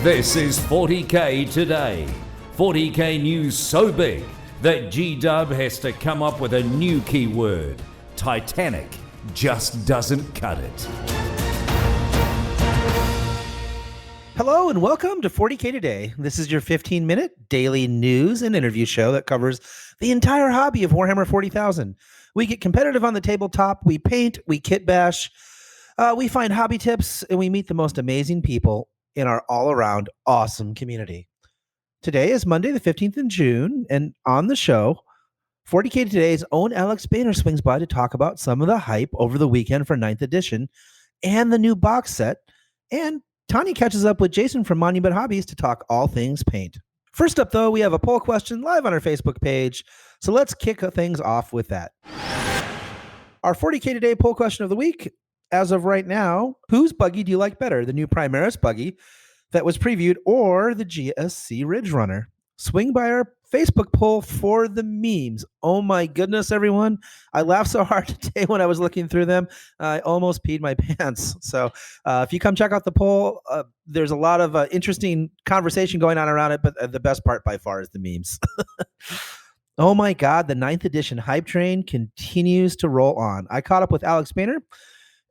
This is 40K Today. 40K news so big that G-Dub has to come up with a new keyword. Titanic just doesn't cut it. Hello and welcome to 40K Today. This is your 15-minute daily news and interview show that covers the entire hobby of Warhammer 40,000. We get competitive on the tabletop, we paint, we kit bash, we find hobby tips, and we meet the most amazing people in our all-around awesome community. Today is Monday, the 15th of June, and on the show, 40K Today's own Alex Bainter swings by to talk about some of the hype over the weekend for 9th edition and the new box set, and Tanya catches up with Jason from Monument Hobbies to talk all things paint. First up, though, we have a poll question live on our Facebook page, so let's kick things off with that. Our 40K Today poll question of the week, as of right now, whose buggy do you like better, the new Primaris buggy that was previewed or the GSC Ridge Runner? Swing by our Facebook poll for the memes. Oh my goodness, everyone. I laughed so hard today when I was looking through them. I almost peed my pants. So if you come check out the poll, there's a lot of interesting conversation going on around it, but the best part by far is the memes. Oh my God, the 9th edition hype train continues to roll on. I caught up with Alex Bainter,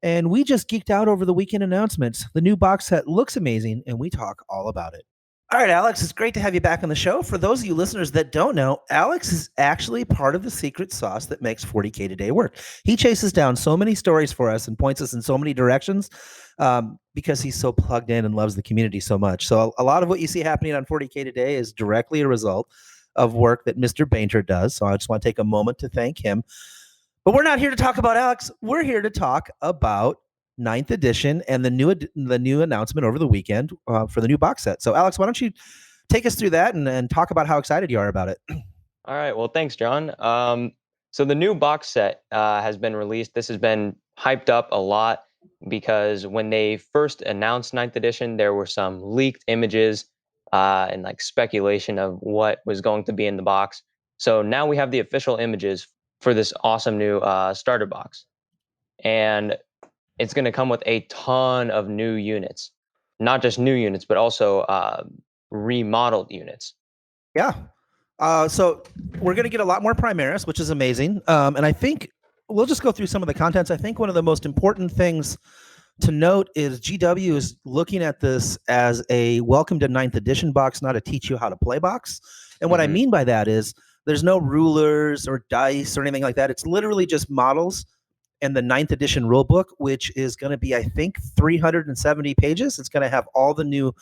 and we just geeked out over the weekend announcements. The new box set looks amazing, and we talk all about it. All right, Alex, it's great to have you back on the show. For those of you listeners that don't know, Alex is actually part of the secret sauce that makes 40K Today work. He chases down so many stories for us and points us in so many directions because he's so plugged in and loves the community so much. So a lot of what you see happening on 40K Today is directly a result of work that Mr. Bainter does. So I just want to take a moment to thank him. But we're not here to talk about Alex. We're here to talk about 9th edition and the new announcement over the weekend for the new box set. So Alex, why don't you take us through that and talk about how excited you are about it? All right. Well, thanks, John. So the new box set has been released. This has been hyped up a lot because when they first announced 9th edition, there were some leaked images and like speculation of what was going to be in the box. So now we have the official images for this awesome new starter box. And it's going to come with a ton of new units, not just new units, but also remodeled units. Yeah. So we're going to get a lot more Primaris, which is amazing. And I think we'll just go through some of the contents. I think one of the most important things to note is GW is looking at this as a welcome to 9th edition box, not a teach you how to play box. And what I mean by that is there's no rulers or dice or anything like that. It's literally just models and the 9th edition rulebook, which is going to be, I think, 370 pages. It's going to have all the new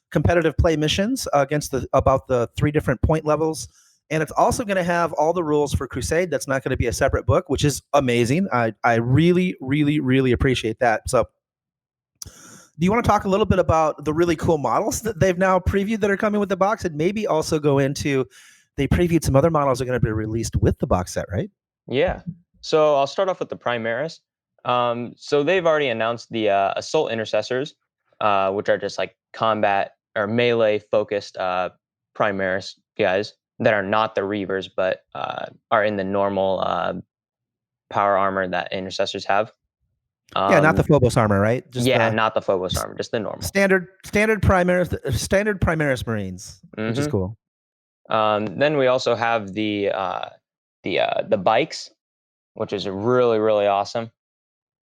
competitive play missions against about the 3 different point levels. And it's also going to have all the rules for Crusade. That's not going to be a separate book, which is amazing. I really, really, really appreciate that. So do you want to talk a little bit about the really cool models that they've now previewed that are coming with the box, and maybe also go into, they previewed some other models that are going to be released with the box set, right? Yeah. So I'll start off with the Primaris. So they've already announced the Assault Intercessors, which are just like combat or melee focused Primaris guys that are not the Reavers, but are in the normal power armor that Intercessors have. Not the Phobos armor, right? Just not the Phobos armor, just the normal. Standard Primaris Marines, which is cool. Then we also have the bikes, which is really, really awesome.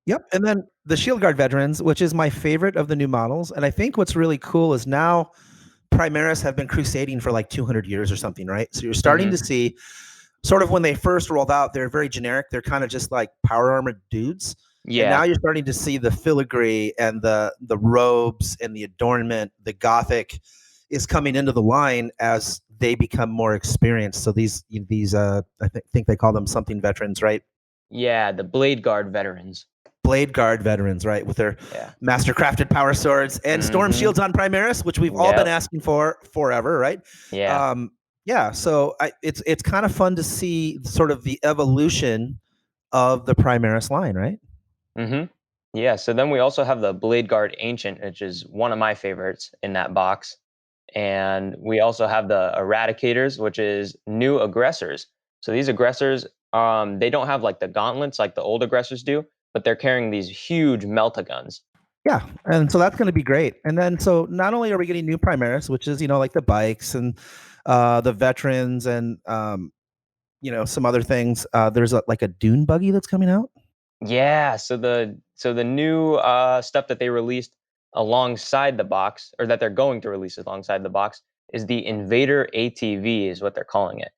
Yep. And then the Shield Guard veterans, which is my favorite of the new models. And I think what's really cool is now Primaris have been crusading for like 200 years or something, right? So you're starting to see sort of when they first rolled out, they're very generic. They're kind of just like power armored dudes. Yeah. And now you're starting to see the filigree and the robes and the adornment, the Gothic is coming into the line as they become more experienced. So these I think they call them something veterans, right? Yeah, the Blade Guard veterans. Blade Guard veterans, right? With their master crafted power swords and storm shields on Primaris, which we've all been asking for forever, right? Yeah. So it's kind of fun to see sort of the evolution of the Primaris line, right? Yeah. So then we also have the Blade Guard Ancient, which is one of my favorites in that box. And we also have the Eradicators, which is new aggressors. So these aggressors, they don't have like the gauntlets like the old aggressors do, but they're carrying these huge melta guns. Yeah, and so that's going to be great. And then so not only are we getting new Primaris, which is like the bikes and the veterans and some other things. There's like a dune buggy that's coming out. Yeah, so the new stuff that they released alongside the box, or that they're going to release alongside the box, is the Invader ATV, is what they're calling it.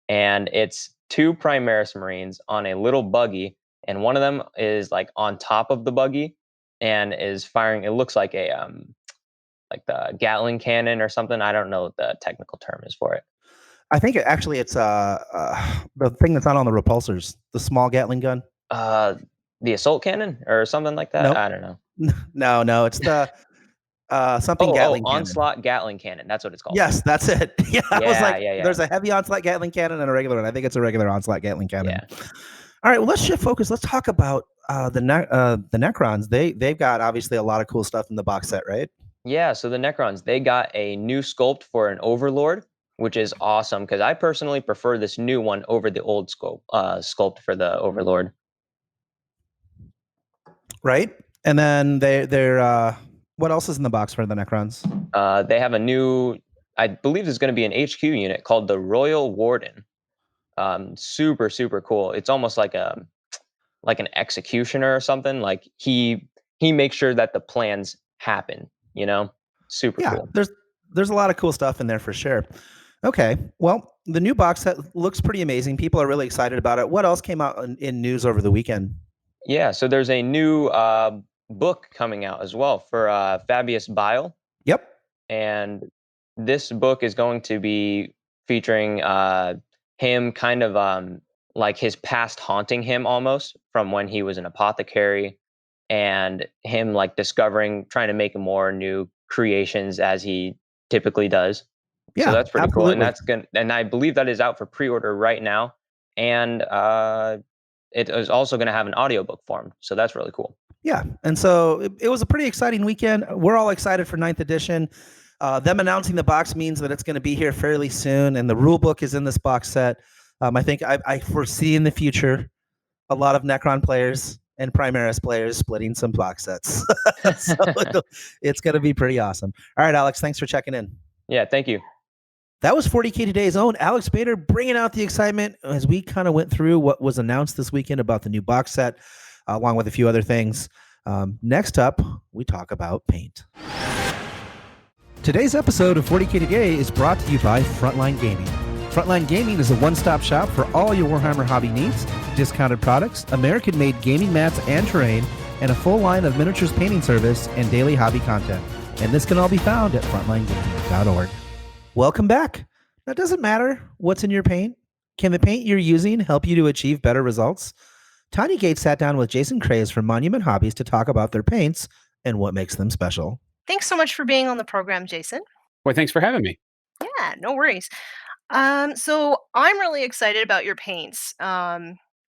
And it's two Primaris Marines on a little buggy, and one of them is like on top of the buggy and is firing. It looks like a like the Gatling cannon or something. I don't know what the technical term is for it. I think it's the thing that's not on the repulsors, the small Gatling gun. The assault cannon or something like that. Nope. I don't know. No, it's the something Gatling cannon. Onslaught Gatling cannon. That's what it's called. Yes, that's it. Yeah, I was like, yeah. there's a heavy onslaught Gatling cannon and a regular one. I think it's a regular onslaught Gatling cannon. Yeah. All right, well, let's shift focus. Let's talk about the Necrons. They've got obviously a lot of cool stuff in the box set, right? Yeah, so the Necrons, they got a new sculpt for an Overlord, which is awesome because I personally prefer this new one over the old sculpt for the Overlord. Right, and then they're what else is in the box for the Necrons? They have a new, I believe there's going to be an HQ unit called the Royal Warden. Super, super cool. It's almost like an executioner or something. Like he makes sure that the plans happen, super cool. There's a lot of cool stuff in there for sure. Okay, well, the new box set looks pretty amazing. People are really excited about it. What else came out in news over the weekend? Yeah, so there's a new book coming out as well for Fabius Bile. Yep. And this book is going to be featuring him kind of like his past haunting him almost from when he was an apothecary, and him like discovering, trying to make more new creations as he typically does. Yeah, so that's pretty absolutely. cool. And I believe that is out for pre-order right now. And it is also going to have an audiobook form. So that's really cool. Yeah. And so it was a pretty exciting weekend. We're all excited for 9th edition. Them announcing the box means that it's going to be here fairly soon. And the rule book is in this box set. I think I foresee in the future a lot of Necron players and Primaris players splitting some box sets. So it's going to be pretty awesome. All right, Alex, thanks for checking in. Yeah, thank you. That was 40K Today's own Alex Bainter bringing out the excitement as we kind of went through what was announced this weekend about the new box set, along with a few other things. Next up, we talk about paint. Today's episode of 40K Today is brought to you by Frontline Gaming. Frontline Gaming is a one-stop shop for all your Warhammer hobby needs, discounted products, American-made gaming mats and terrain, and a full line of miniatures painting service and daily hobby content. And this can all be found at frontlinegaming.org. Welcome back. Now, it doesn't matter what's in your paint. Can the paint you're using help you to achieve better results? Tanya Gates sat down with Jason Craze from Monument Hobbies to talk about their paints and what makes them special. Thanks so much for being on the program, Jason. Well, thanks for having me. Yeah, no worries. So I'm really excited about your paints.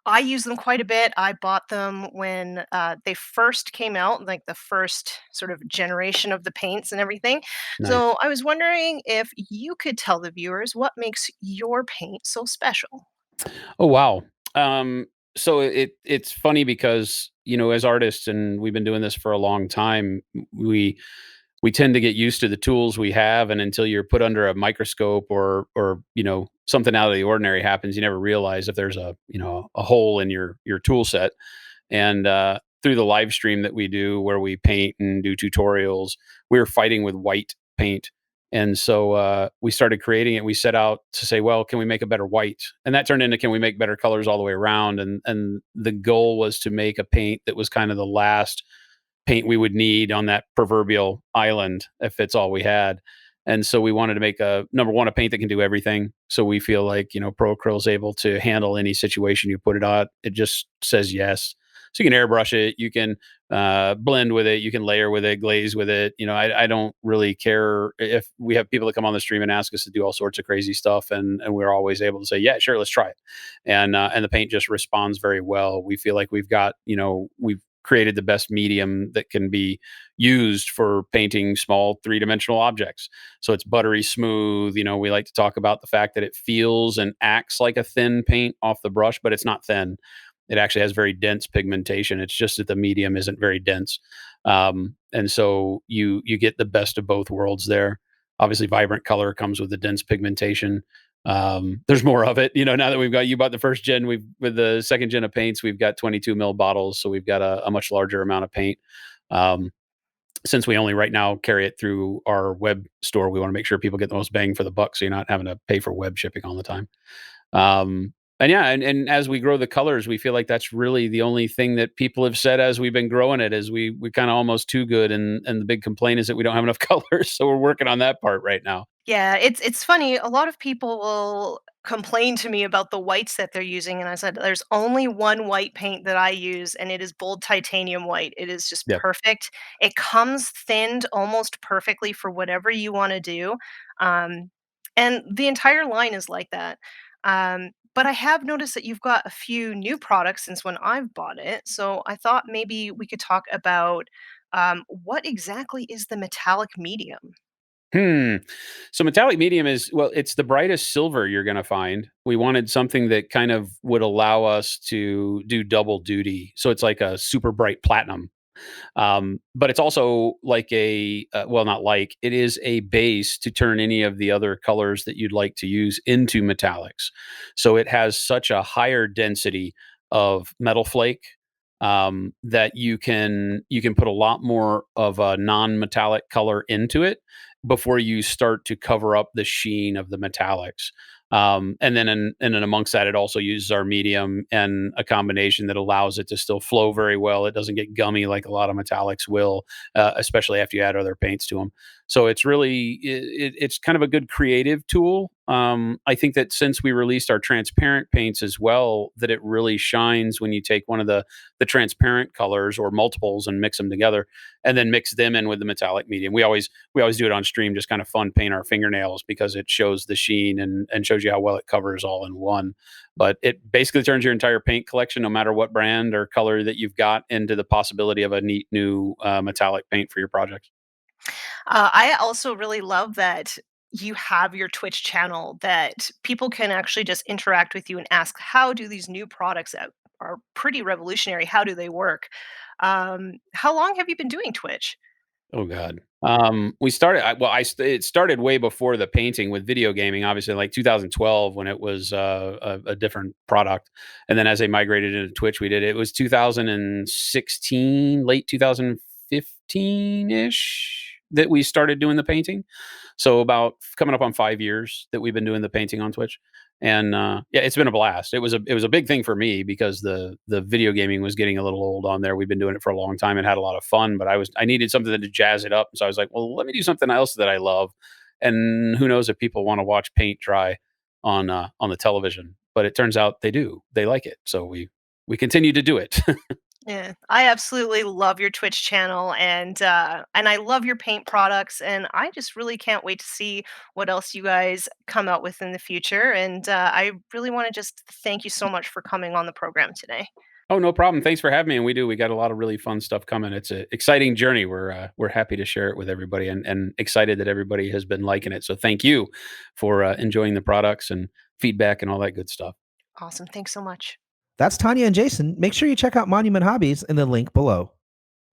I use them quite a bit. I bought them when they first came out, like the first sort of generation of the paints and everything. Nice. So I was wondering if you could tell the viewers what makes your paint so special. Oh, wow. So it's funny because, as artists, and we've been doing this for a long time, we tend to get used to the tools we have, and until you're put under a microscope or something out of the ordinary happens, you never realize if there's a hole in your tool set. And through the live stream that we do where we paint and do tutorials, we were fighting with white paint. And so we started creating it. We set out to say, well, can we make a better white? And that turned into, can we make better colors all the way around? And the goal was to make a paint that was kind of the last paint we would need on that proverbial island if it's all we had. And so we wanted to make a paint that can do everything. So we feel like, Pro-Acryl is able to handle any situation you put it on. It just says yes. So you can airbrush it, you can blend with it, you can layer with it, glaze with it. I don't really care if we have people that come on the stream and ask us to do all sorts of crazy stuff, and we're always able to say, yeah, sure, let's try it. And the paint just responds very well. We feel like we've got, we've created the best medium that can be used for painting small 3-dimensional objects. So it's buttery smooth. We like to talk about the fact that it feels and acts like a thin paint off the brush, but it's not thin. It actually has very dense pigmentation. It's just that the medium isn't very dense. And so you get the best of both worlds there. Obviously, vibrant color comes with the dense pigmentation. There's more of it, now that you bought the first gen, with the second gen of paints, we've got 22 mil bottles. So we've got a much larger amount of paint. Since we only right now carry it through our web store, we want to make sure people get the most bang for the buck. So you're not having to pay for web shipping all the time. And as we grow the colors, we feel like that's really the only thing that people have said as we've been growing it, is we kind of almost too good. And the big complaint is that we don't have enough colors. So we're working on that part right now. Yeah, it's funny. A lot of people will complain to me about the whites that they're using, and I said there's only one white paint that I use, and it is bold titanium white. It is just Yeah. perfect. It comes thinned almost perfectly for whatever you want to do, and the entire line is like that. But I have noticed that you've got a few new products since when I've bought it, so I thought maybe we could talk about what exactly is the metallic medium. So metallic medium it's the brightest silver you're going to find. We wanted something that kind of would allow us to do double duty. So it's like a super bright platinum. But it's also like it is a base to turn any of the other colors that you'd like to use into metallics. So it has such a higher density of metal flake, that you can put a lot more of a non-metallic color into it before you start to cover up the sheen of the metallics. And then amongst that, it also uses our medium and a combination that allows it to still flow very well. It doesn't get gummy like a lot of metallics will, especially after you add other paints to them. So it's really, it's kind of a good creative tool. I think that since we released our transparent paints as well, that it really shines when you take one of the transparent colors or multiples and mix them together, and then mix them in with the metallic medium. We always do it on stream, just kind of fun, paint our fingernails, because it shows the sheen and shows you how well it covers all in one. But it basically turns your entire paint collection, no matter what brand or color that you've got, into the possibility of a neat new metallic paint for your projects. I also really love that you have your Twitch channel that people can actually just interact with you and ask, how do these new products that are pretty revolutionary, how do they work? How long have you been doing Twitch? Oh God. It started way before the painting with video gaming, obviously, like 2012, when it was a different product. And then as they migrated into Twitch, it was 2016, late 2015 ish, that we started doing the painting. So about coming up on 5 years that we've been doing the painting on Twitch. And it's been a blast. It was a big thing for me, because the video gaming was getting a little old on there. We've been doing it for a long time and had a lot of fun, but I needed something to jazz it up. So I was like, well, let me do something else that I love. And who knows if people want to watch paint dry on the television, but it turns out they do. They like it. So we continue to do it. Yeah, I absolutely love your Twitch channel, and I love your paint products, and I just really can't wait to see what else you guys come out with in the future. And I really want to just thank you so much for coming on the program today. Oh, no problem. Thanks for having me. And we got a lot of really fun stuff coming. It's an exciting journey. We're happy to share it with everybody, and excited that everybody has been liking it. So thank you for enjoying the products and feedback and all that good stuff. Awesome. Thanks so much. That's Tanya and Jason. Make sure you check out Monument Hobbies in the link below.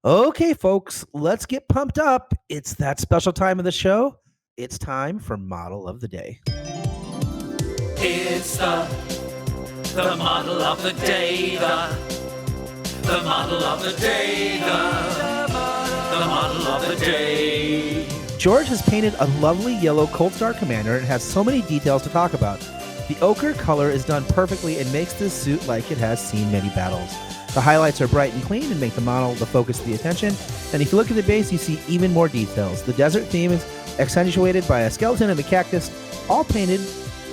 Okay, folks, let's get pumped up. It's that special time of the show. It's time for Model of the Day. It's the model of the day, the model of the day, the model of the day. George has painted a lovely yellow Cold Star Commander and has so many details to talk about. The ochre color is done perfectly and makes this suit like it has seen many battles. The highlights are bright and clean and make the model the focus of the attention. And if you look at the base, you see even more details. The desert theme is accentuated by a skeleton and a cactus, all painted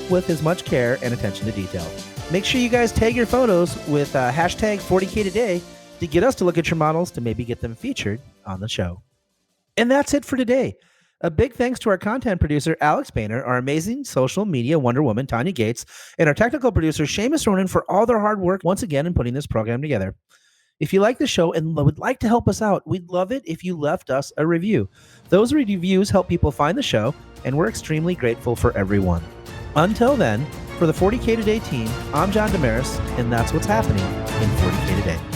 with as much care and attention to detail. Make sure you guys tag your photos with hashtag 40K today to get us to look at your models to maybe get them featured on the show. And that's it for today. A big thanks to our content producer, Alex Bainter, our amazing social media Wonder Woman, Tanya Gates, and our technical producer, Seamus Ronan, for all their hard work once again in putting this program together. If you like the show and would like to help us out, we'd love it if you left us a review. Those reviews help people find the show, and we're extremely grateful for everyone. Until then, For the 40K Today team, I'm John Damaris, and that's what's happening in 40K Today.